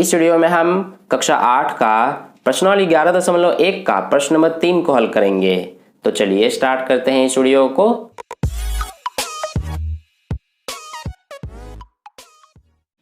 इस वीडियो में हम कक्षा 8 का प्रश्नावली 11.1 का प्रश्न नंबर 3 को हल करेंगे। तो चलिए स्टार्ट करते हैं इस वीडियो को।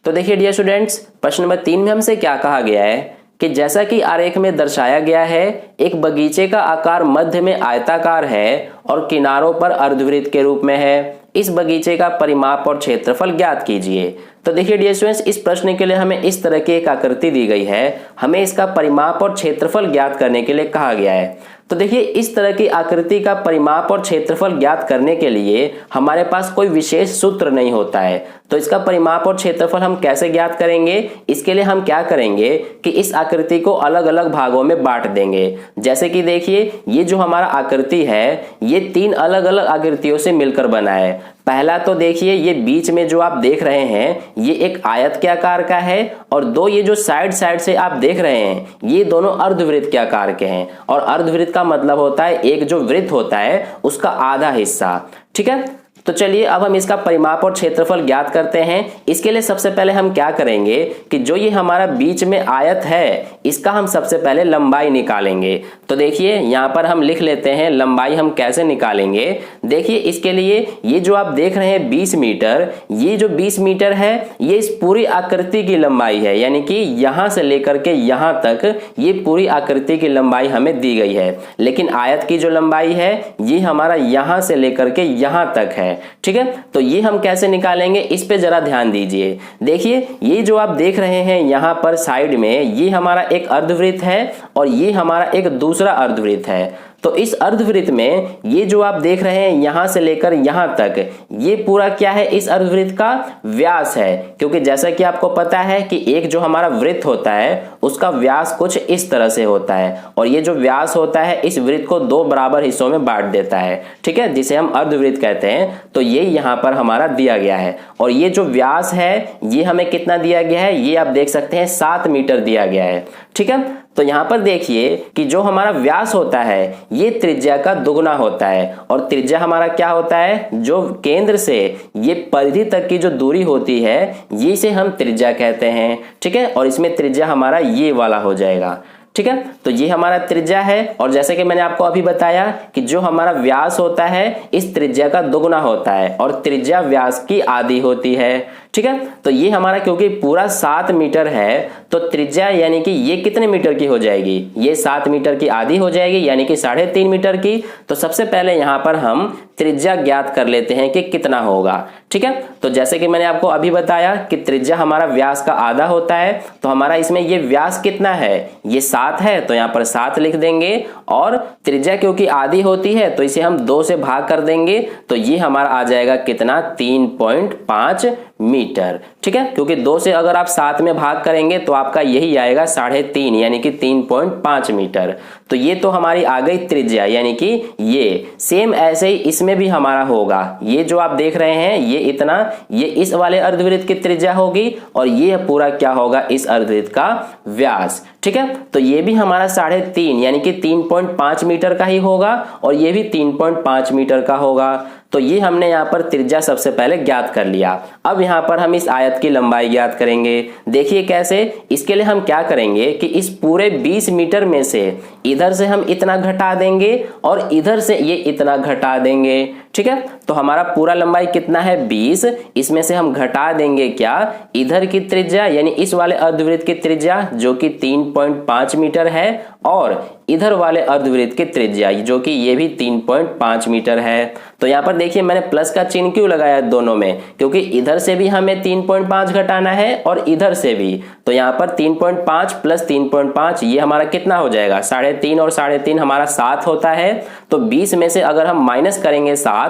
तो देखिए डियर स्टूडेंट्स, प्रश्न नंबर 3 में हमसे क्या कहा गया है कि जैसा कि आरेख में दर्शाया गया है, एक बगीचे का आकार मध्य में आयताकार है और किनारों पर अर्धवृत्त के रूप में है। इस बगीचे का परिमाप और क्षेत्रफल ज्ञात कीजिए। तो देखिए डियर स्टूडेंट्स, इस प्रश्न के लिए हमें इस तरह की एक आकृति दी गई है, हमें इसका परिमाप और क्षेत्रफल ज्ञात करने के लिए कहा गया है। तो देखिए इस तरह की आकृति का परिमाप और क्षेत्रफल ज्ञात करने के लिए हमारे पास कोई विशेष सूत्र नहीं होता है। तो इसका परिमाप और क्षेत्रफल हम कैसे ज्ञात करेंगे? इसके लिए हम क्या करेंगे कि इस आकृति को अलग अलग भागों में बांट देंगे। जैसे कि देखिए ये जो हमारा आकृति है ये 3 अलग अलग आकृतियों से मिलकर बना है। पहला तो देखिए ये बीच में जो आप देख रहे हैं ये एक आयत के आकार का है, और 2 ये जो साइड से आप देख रहे हैं ये दोनों अर्धवृत्त के आकार के हैं। और अर्धवृत्त का मतलब होता है एक जो वृत्त होता है उसका आधा हिस्सा। ठीक है, तो चलिए अब हम इसका परिमाप और क्षेत्रफल ज्ञात करते हैं। इसके लिए सबसे पहले हम क्या करेंगे कि जो ये हमारा बीच में आयत है इसका हम सबसे पहले लंबाई निकालेंगे। तो देखिए यहाँ पर हम लिख लेते हैं लंबाई हम कैसे निकालेंगे। देखिए इसके लिए ये जो आप देख रहे हैं 20 मीटर, ये जो 20 मीटर है ये इस पूरी आकृति की लंबाई है, यानी कि यहाँ से लेकर के यहाँ तक ये पूरी आकृति की लंबाई हमें दी गई है। लेकिन आयत की जो लंबाई है ये हमारा यहाँ से लेकर के यहाँ तक है। ठीक है, तो ये हम कैसे निकालेंगे इस पे जरा ध्यान दीजिए। देखिए ये जो आप देख रहे हैं यहाँ पर साइड में ये हमारा एक अर्धवृत्त है और ये हमारा एक दूसरा अर्धवृत्त है। तो इस अर्धवृत्त में ये जो आप देख रहे हैं यहां से लेकर यहां तक ये पूरा क्या है? इस अर्धवृत्त का व्यास है। क्योंकि जैसा कि आपको पता है कि एक जो हमारा वृत्त होता है उसका व्यास कुछ इस तरह से होता है, और ये जो व्यास होता है इस वृत्त को 2 बराबर हिस्सों में बांट देता है। ठीक है, जिसे हम अर्धवृत्त कहते हैं। तो ये यहाँ पर हमारा दिया गया है, और ये जो व्यास है ये हमें कितना दिया गया है? ये आप देख सकते हैं 7 मीटर दिया गया है। ठीक है, तो यहाँ पर देखिए कि जो हमारा व्यास होता है ये त्रिज्या का दुगुना होता है, और त्रिज्या हमारा क्या होता है? जो केंद्र से ये परिधि तक की जो दूरी होती है ये से हम त्रिज्या कहते हैं। ठीक है, और इसमें त्रिज्या हमारा ये वाला हो जाएगा। ठीक है, तो ये हमारा त्रिज्या है, और जैसे कि मैंने आपको अभी बताया कि जो हमारा व्यास होता है इस त्रिज्या का दुगुना होता है, और त्रिज्या व्यास की आधी होती है। ठीक है, तो ये हमारा क्योंकि पूरा 7 मीटर है तो त्रिज्या यानी कि ये कितने मीटर की हो जाएगी? ये 7 मीटर की आधी हो जाएगी, यानी कि 3.5 मीटर की। तो सबसे पहले यहाँ पर हम त्रिज्या ज्ञात कर लेते हैं कि कितना होगा। ठीक है, तो जैसे कि मैंने आपको अभी बताया कि त्रिज्या हमारा व्यास का आधा होता है, तो हमारा इसमें ये व्यास कितना है? ये 7 है, तो यहाँ पर 7 लिख देंगे, और त्रिज्या क्योंकि आधी होती है तो इसे हम 2 से भाग कर देंगे, तो ये हमारा आ जाएगा कितना? 3.5 मीटर। ठीक है, क्योंकि 2 से अगर आप 7 में भाग करेंगे तो आपका यही आएगा 3.5, यानी कि 3.5 मीटर। तो ये तो हमारी आ गई त्रिज्या, यानी कि ये सेम ऐसे ही इसमें भी हमारा होगा। ये जो आप देख रहे हैं ये इतना, ये इस वाले अर्धवृत्त की त्रिज्या होगी, और ये पूरा क्या होगा? इस अर्धवृत्त का व्यास। ठीक है, तो ये भी हमारा 3.5 यानी कि 3.5 मीटर का ही होगा, और ये भी 3.5 मीटर का होगा। तो ये हमने यहाँ पर त्रिज्या सबसे पहले ज्ञात कर लिया। अब यहाँ पर हम इस आयत की लंबाई ज्ञात करेंगे। देखिए कैसे? इसके लिए हम क्या करेंगे कि इस पूरे 20 मीटर में से इधर से हम इतना घटा देंगे और इधर से ये इतना घटा देंगे। ठीक है, तो हमारा पूरा लंबाई कितना है? 20। इसमें से हम घटा देंगे क्या? इधर की त्रिज्या यानी इस वाले अर्धवृत्त की त्रिज्या जो कि 3.5 मीटर है, और इधर वाले अर्धवृत्त की त्रिज्या जो कि ये भी 3.5 मीटर है। तो यहाँ पर देखिए मैंने प्लस का चिन्ह क्यों लगाया दोनों में? क्योंकि इधर से भी हमें 3.5 घटाना है और इधर से भी। तो यहाँ पर 3.5 प्लस 3.5 ये हमारा कितना हो जाएगा? 3.5, और 3.5 हमारा 7 होता है। तो 20 में से अगर हम माइनस करेंगे 7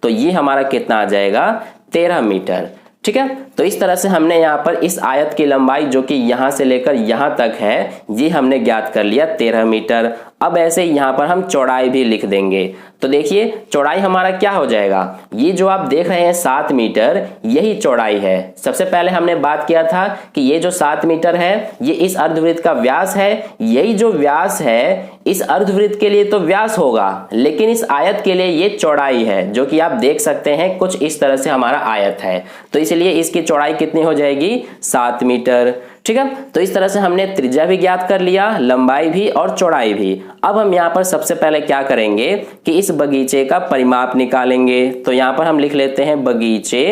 तो ये हमारा कितना आ जाएगा? 13 मीटर। ठीक है, तो इस तरह से हमने यहाँ पर इस आयत की लंबाई जो कि यहाँ से लेकर यहाँ तक है ये हमने ज्ञात कर लिया 13 मीटर। अब ऐसे यहाँ पर हम चौड़ाई भी लिख देंगे। तो देखिए चौड़ाई हमारा क्या हो जाएगा? ये जो आप देख रहे हैं 7 मीटर यही चौड़ाई है। सबसे पहले हमने बात किया था कि ये जो 7 मीटर है ये इस अर्धवृत्त का व्यास है। यही जो व्यास है इस अर्धवृत्त के लिए तो व्यास होगा, लेकिन इस आयत के लिए ये चौड़ाई है, जो कि आप देख सकते हैं कुछ इस तरह से हमारा आयत है। तो इसलिए इसकी चौड़ाई कितनी हो जाएगी? 7 मीटर। ठीक है, तो इस तरह से हमने त्रिज्या भी ज्ञात कर लिया, लंबाई भी और चौड़ाई भी। अब हम यहाँ पर सबसे पहले क्या करेंगे कि इस बगीचे का परिमाप निकालेंगे। तो यहाँ पर हम लिख लेते हैं बगीचे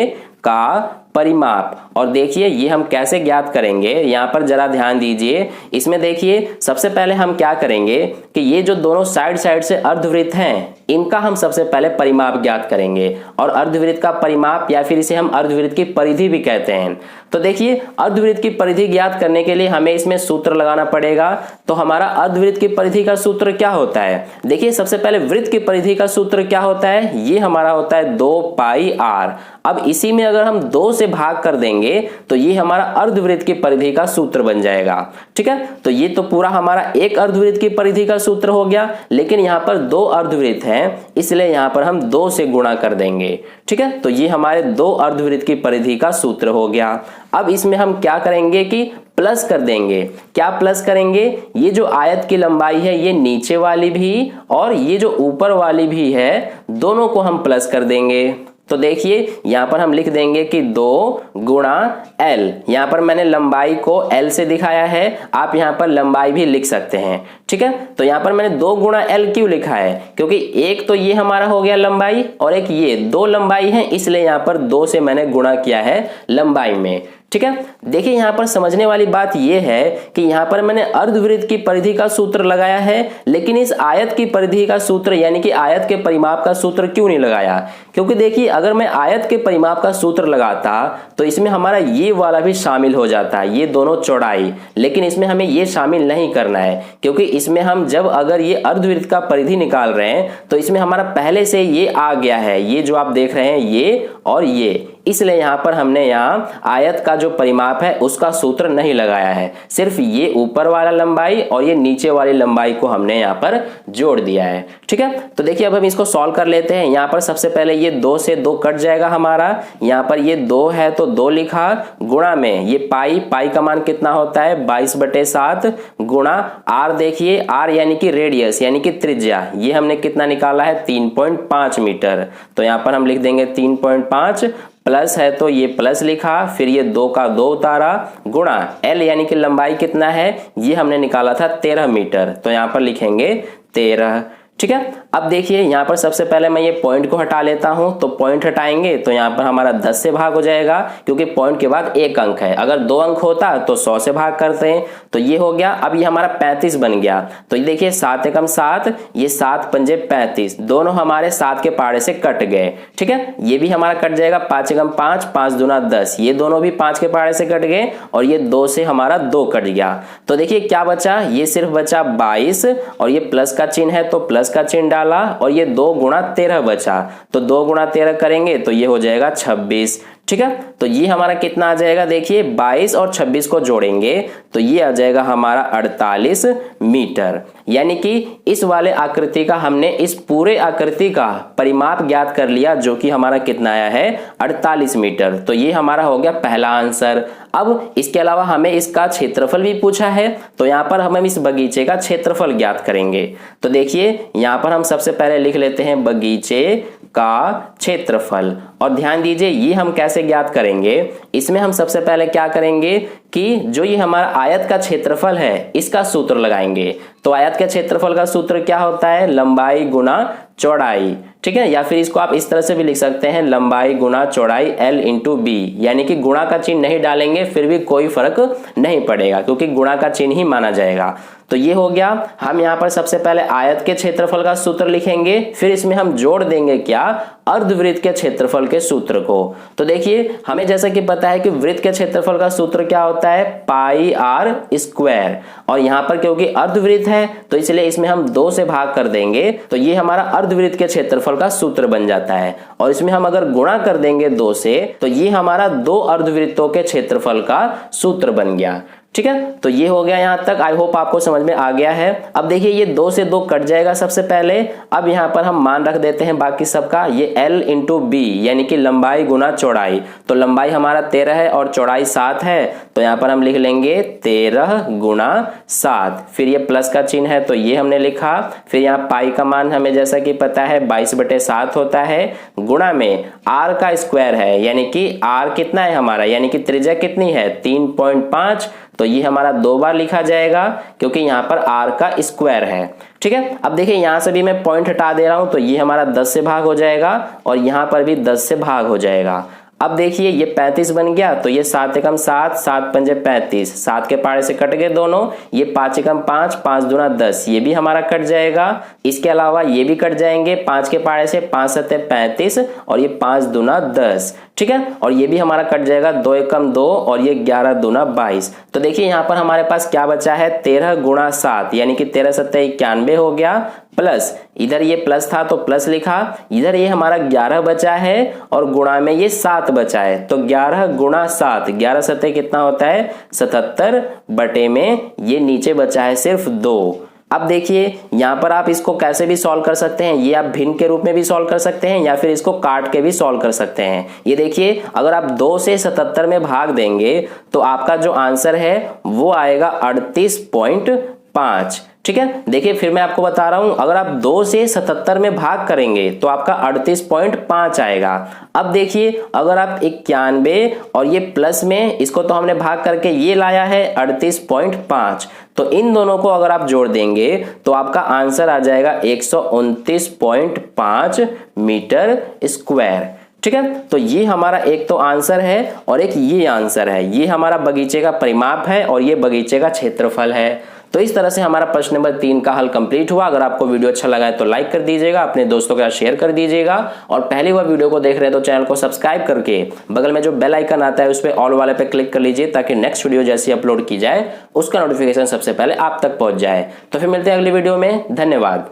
का परिमाप। और देखिए ये हम कैसे ज्ञात करेंगे, यहाँ पर जरा ध्यान दीजिए। इसमें देखिए सबसे पहले हम क्या करेंगे कि ये जो दोनों साइड से अर्धवृत्त हैं इनका हम सबसे पहले परिमाप ज्ञात करेंगे। और अर्धवृत्त का परिमाप या फिर इसे हम अर्धवृत्त की परिधि भी कहते हैं। तो देखिए अर्धवृत्त की परिधि ज्ञात करने के लिए हमें इसमें सूत्र लगाना पड़ेगा। तो हमारा अर्धवृत्त की परिधि का सूत्र क्या होता है, देखिए सबसे पहले वृत्त की परिधि का सूत्र क्या होता है, ये हमारा होता है 2πr। अब इसी में अगर हम 2 से भाग कर देंगे तो ये हमारा अर्धवृत्त की परिधि का सूत्र बन जाएगा। ठीक है, तो ये तो पूरा हमारा एक अर्धवृत्त की परिधि का सूत्र हो गया, लेकिन यहाँ पर 2 अर्धवृत्त हैं इसलिए यहाँ पर हम 2 से गुणा कर देंगे। ठीक है, तो ये हमारे 2 अर्धवृत्त की परिधि का सूत्र हो गया। अब इसमें हम क्या करेंगे कि प्लस कर देंगे। क्या प्लस करेंगे, ये जो आयत की लंबाई है ये नीचे वाली भी और ये जो ऊपर वाली भी है दोनों को हम प्लस कर देंगे। तो देखिए यहां पर हम लिख देंगे कि 2 गुणा l। यहां पर मैंने लंबाई को l से दिखाया है, आप यहां पर लंबाई भी लिख सकते हैं। ठीक है, तो यहां पर मैंने 2 गुणा l क्यों लिखा है, क्योंकि एक तो ये हमारा हो गया लंबाई और एक ये 2 लंबाई है, इसलिए यहां पर 2 से मैंने गुणा किया है लंबाई में। ठीक है, देखिए यहां पर समझने वाली बात यह है कि यहां पर मैंने अर्धवृत्त की परिधि का सूत्र लगाया है, लेकिन इस आयत की परिधि का सूत्र यानी कि आयत के परिमाप का सूत्र क्यों नहीं लगाया, क्योंकि देखिए अगर मैं आयत के परिमाप का सूत्र लगाता तो इसमें हमारा ये वाला भी शामिल हो जाता है, ये दोनों चौड़ाई, लेकिन इसमें हमें ये शामिल नहीं करना है, क्योंकि इसमें हम जब अगर ये अर्धवृत्त का परिधि निकाल रहे हैं तो इसमें हमारा पहले से ये आ गया है, ये जो आप देख रहे हैं ये और ये, इसलिए यहां पर हमने यहाँ आयत का जो परिमाप है उसका सूत्र नहीं लगाया है, सिर्फ ये ऊपर वाला लंबाई और ये नीचे वाली लंबाई को हमने यहाँ पर जोड़ दिया है। ठीक है, तो देखिए अब हम इसको सॉल्व कर लेते हैं। यहाँ पर सबसे पहले ये 2 से 2 कट जाएगा हमारा, यहाँ पर ये 2 है तो 2 लिखा, गुणा में ये पाई का मान कितना होता है 22/7 गुणा r, देखिए r यानी कि रेडियस यानी कि त्रिज्या, ये हमने कितना निकाला है 3.5 मीटर। तो यहाँ पर हम लिख देंगे 3.5, प्लस है तो ये प्लस लिखा, फिर ये 2 का 2 उतारा, गुणा l यानी कि लंबाई कितना है ये हमने निकाला था 13 मीटर, तो यहाँ पर लिखेंगे 13। ठीक है, अब देखिए यहाँ पर सबसे पहले मैं ये पॉइंट को हटा लेता हूं, तो पॉइंट हटाएंगे तो यहाँ पर हमारा 10 से भाग हो जाएगा, क्योंकि पॉइंट के बाद 1 अंक है, अगर 2 अंक होता तो 100 से भाग करते हैं, तो ये हो गया। अब ये हमारा 35 बन गया, तो ये देखिए 7 एकम 7, ये 7 पंजे 35, दोनों हमारे 7 के पाड़े से कट गए। ठीक है, ये भी हमारा कट जाएगा, 5 एकम 5, 5 दूना 10, ये दोनों भी 5 के पाड़े से कट गए और ये 2 से हमारा 2 कट गया। तो देखिए क्या बचा, ये सिर्फ बचा 22 और ये प्लस का चिन्ह है तो प्लस का चिन्ह डाला और ये 2 गुणा 13 बचा, तो 2 गुणा 13 करेंगे तो ये हो जाएगा 26। ठीक है, तो ये हमारा कितना आ जाएगा, देखिए 22 और 26 को जोड़ेंगे तो ये आ जाएगा हमारा 48 मीटर। यानी कि इस वाले आकृति का हमने इस पूरे आकृति का परिमाप ज्ञात कर लिया, जो कि हमारा कितना आया है 48 मीटर। तो ये हमारा हो गया पहला आंसर। अब इसके अलावा हमें इसका क्षेत्रफल भी पूछा है, तो यहाँ पर हम इस बगीचे का क्षेत्रफल ज्ञात करेंगे। तो देखिए यहाँ पर हम सबसे पहले लिख लेते हैं बगीचे का क्षेत्रफल, और ध्यान दीजिए ये हम कैसे ज्ञात करेंगे। इसमें हम सबसे पहले क्या करेंगे कि जो ये हमारा आयत का क्षेत्रफल है इसका सूत्र लगाएंगे। तो आयत के क्षेत्रफल का सूत्र क्या होता है, लंबाई गुना चौड़ाई। ठीक है, या फिर इसको आप इस तरह से भी लिख सकते हैं, लंबाई गुना चौड़ाई l इंटू बी, यानी कि गुणा का चिन्ह नहीं डालेंगे फिर भी कोई फर्क नहीं पड़ेगा, क्योंकि गुणा का चिन्ह ही माना जाएगा। तो ये हो गया। हम यहाँ पर सबसे पहले आयत के क्षेत्रफल का सूत्र लिखेंगे, फिर इसमें हम जोड़ देंगे क्या, अर्धवृत्त के क्षेत्रफल के सूत्र को। तो देखिए हमें जैसा कि पता है कि वृत्त के क्षेत्रफल का सूत्र क्या होता है πr², और यहाँ पर क्योंकि अर्धवृत्त है तो इसलिए इसमें हम 2 से भाग कर देंगे, तो ये हमारा अर्धवृत्त के क्षेत्रफल का सूत्र बन जाता है। और इसमें हम अगर गुणा कर देंगे 2 से तो ये हमारा 2 अर्धवृत्तों के क्षेत्रफल का सूत्र बन गया। ठीक है, तो ये हो गया यहां तक। आई होप आपको समझ में आ गया है। अब देखिए ये 2 से 2 कट जाएगा सबसे पहले। अब यहां पर हम मान रख देते हैं बाकी सबका, ये l इंटू बी यानी कि लंबाई गुना चौड़ाई। तो लंबाई हमारा 13 है और चौड़ाई 7 है, तो यहां पर हम लिख लेंगे 13 गुना 7, फिर ये प्लस का चिन्ह है तो ये हमने लिखा, फिर यहाँ पाई का मान हमें जैसा कि पता है 22/7 होता है, गुणा में r का स्क्वायर है, यानी कि r कितना है हमारा, यानी कि त्रिज्या कितनी है 3.5, तो ये हमारा 2 बार लिखा जाएगा क्योंकि यहाँ पर r का स्क्वायर है। ठीक है, अब देखिए यहाँ से भी मैं पॉइंट हटा दे रहा हूं तो ये हमारा 10 से भाग हो जाएगा और यहाँ पर भी 10 से भाग हो जाएगा। अब देखिए ये 35 बन गया तो ये 7 एकम 7, 7 पंजे 35, 7 के पारे से कट गए दोनों। ये 5 एकम 5, 5 दूना 10, ये भी हमारा कट जाएगा। इसके अलावा ये भी कट जाएंगे 5 के पारे से, 5 सत्ते 35 और ये 5 दूना 10। ठीक है, और ये भी हमारा कट जाएगा 2 एकम 2 और ये 11 दूना 22। तो देखिए यहाँ पर हमारे पास क्या बचा है 13 गुणा 7 यानी कि 13 सत्ते 91 हो गया, प्लस इधर ये प्लस था तो प्लस लिखा, इधर ये हमारा 11 बचा है और गुणा में ये 7 बचा है तो 11 गुणा 7, 11 सत्ते कितना होता है 77 बटे में ये नीचे बचा है सिर्फ 2। अब देखिए यहाँ पर आप इसको कैसे भी सॉल्व कर सकते हैं, ये आप भिन्न के रूप में भी सॉल्व कर सकते हैं या फिर इसको काट के भी सॉल्व कर सकते हैं। ये देखिए अगर आप 2 से 77 में भाग देंगे तो आपका जो आंसर है वो आएगा 38.5। ठीक है, देखिए फिर मैं आपको बता रहा हूं, अगर आप 2 से 77 में भाग करेंगे तो आपका 38.5 आएगा। अब देखिए अगर आप 91 और ये प्लस में, इसको तो हमने भाग करके ये लाया है 38.5, तो इन दोनों को अगर आप जोड़ देंगे तो आपका आंसर आ जाएगा 129.5 मीटर स्क्वायर। ठीक है, तो ये हमारा एक तो आंसर है और एक ये आंसर है। ये हमारा बगीचे का परिमाप है और ये बगीचे का क्षेत्रफल है। तो इस तरह से हमारा प्रश्न नंबर 3 का हल कंप्लीट हुआ। अगर आपको वीडियो अच्छा लगा है तो लाइक कर दीजिएगा, अपने दोस्तों के साथ शेयर कर दीजिएगा और पहली बार वीडियो को देख रहे हैं तो चैनल को सब्सक्राइब करके बगल में जो बेल आइकन आता है उस पर ऑल वाले पे क्लिक कर लीजिए ताकि नेक्स्ट वीडियो जैसी अपलोड की जाए उसका नोटिफिकेशन सबसे पहले आप तक पहुंच जाए। तो फिर मिलते हैं अगली वीडियो में, धन्यवाद।